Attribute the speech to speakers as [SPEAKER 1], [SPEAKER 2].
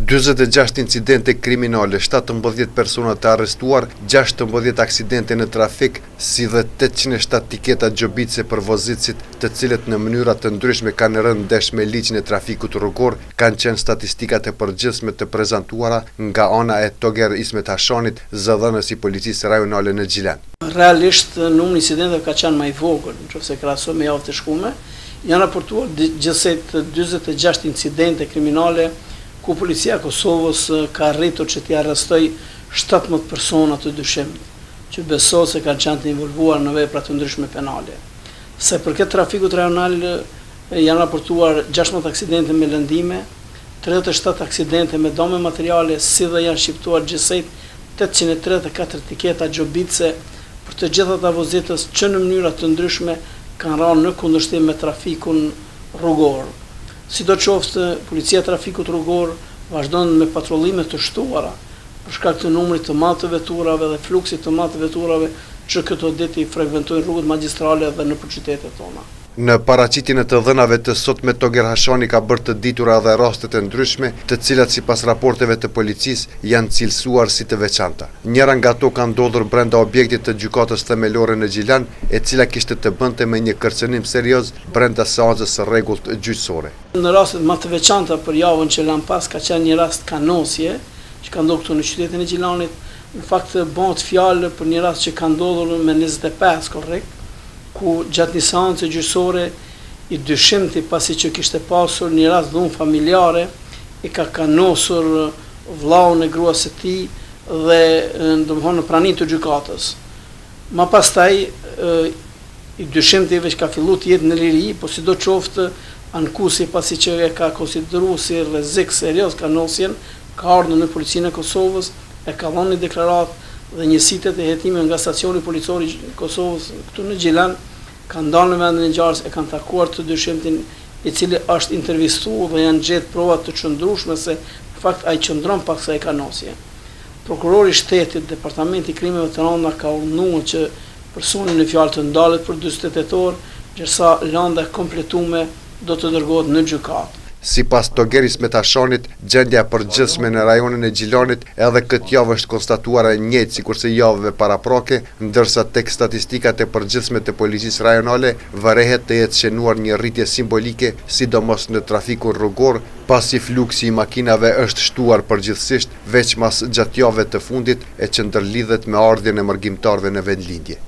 [SPEAKER 1] 46 incidente kriminale, 17 persona të arrestuar, 16 aksidente në trafik, si dhe 807 tiketa gjobitse për vozicit, të cilët në mënyra të ndryshme kanë rënë ndesh me ligjin e trafikut rrugor, kanë qenë statistikat e përgjithshme të prezantuara nga ana e Toger Ismet Hashanit, zëdhënës i policisë rajonale në Gjilan.
[SPEAKER 2] Realisht numri incidenteve ka qenë më i vogël, nëse krahasohet me javën e shkuar. Janë raportuar gjithsej 46 incidente kriminale ku policia e Kosovës ka arritur që t'i arrestoj 17 persona të dyshimit, që besohet se kanë qenë të involvuar në vepra të ndryshme penale. Se përket trafikut rajonal janë raportuar 16 aksidente me lëndime, 37 aksidente me dëme materiale, si dhe janë shqiptuar gjithsej 834 tiketa gjobitse për të gjitha ata vozitës që në mënyra të ndryshme kanë rënë në kundërshtim me trafikun rrugor. Sidoqoftë, policia e trafikut rrugor vazhdon me patrullime të shtuara për shkak të numrit të madh të veturave dhe fluksit të madh të veturave që këto ditë i frekuentojnë rrugët magjistrale dhe nëpër qytetet tona.
[SPEAKER 1] Në paraqitjen e të dhënave të sotme, Toger Hashani ka bërë të ditura dhe rastet e ndryshme, të cilat sipas raporteve të policisë janë cilësuar si të veçanta. Njëra nga ato ka ndodhur brenda objektit të gjykatës themelore në Gjilan, e cila kishte të bënte me një kërcënim serioz brenda seancës së rregullt gjyqësore.
[SPEAKER 2] Në rastet më të veçanta për javën që lan pas ka qenë një rast kanosje që ka ndodhur këtu në qytetin e Gjilanit. Në fakt bëhet fjalë për një rast që ka ndodhur me 25 korrekt, ku gjatë një seance gjyqësore i dyshimti pasi që kishte pasur një rast dhunë familjare, i ka kanosur vllaun e gruas së tij dhe domthonë në praninë të gjykatës. Ma pastaj i dyshimti veç ka filluar të jetë në liri, po sidoqoftë ankuesi pasi që e ka konsideruar si rrezik serioz kanosjen, ka ardhur në policinë e Kosovës, e ka dhënë një deklaratë dhe njësitet e hetimit nga stacioni policor i Kosovës këtu në Gjilan kanë dalë në vendin e ngjarjes, e kanë takuar të dyshimtin, i cili është intervistuar dhe janë gjetë prova të qëndrueshme se në fakt ai qëndron pak sa e kanosje. Prokurori i shtetit, departamenti i krimeve të rënda ka urdhëruar që personi në fjalë të ndalet për 48 tetor, ndërsa lënda e kompletuar do të dërgohet në gjykatë.
[SPEAKER 1] Sipas Toger Ismet Hashanit, gjendja e përgjithshme në rajonin e Gjilanit edhe këtë javë është konstatuar e njëjtë sikurse javëve paraprake, ndërsa tek statistikat e përgjithshme të policisë rajonale varehet të jetë shënuar një rritje simbolike, sidomos në trafikun rrugor, pasi fluksi i makinave është shtuar përgjithsisht veçmas gjatë javëve të fundit, e që ndërlidhet me ardhjen e mërgjimtarëve në vendlindje.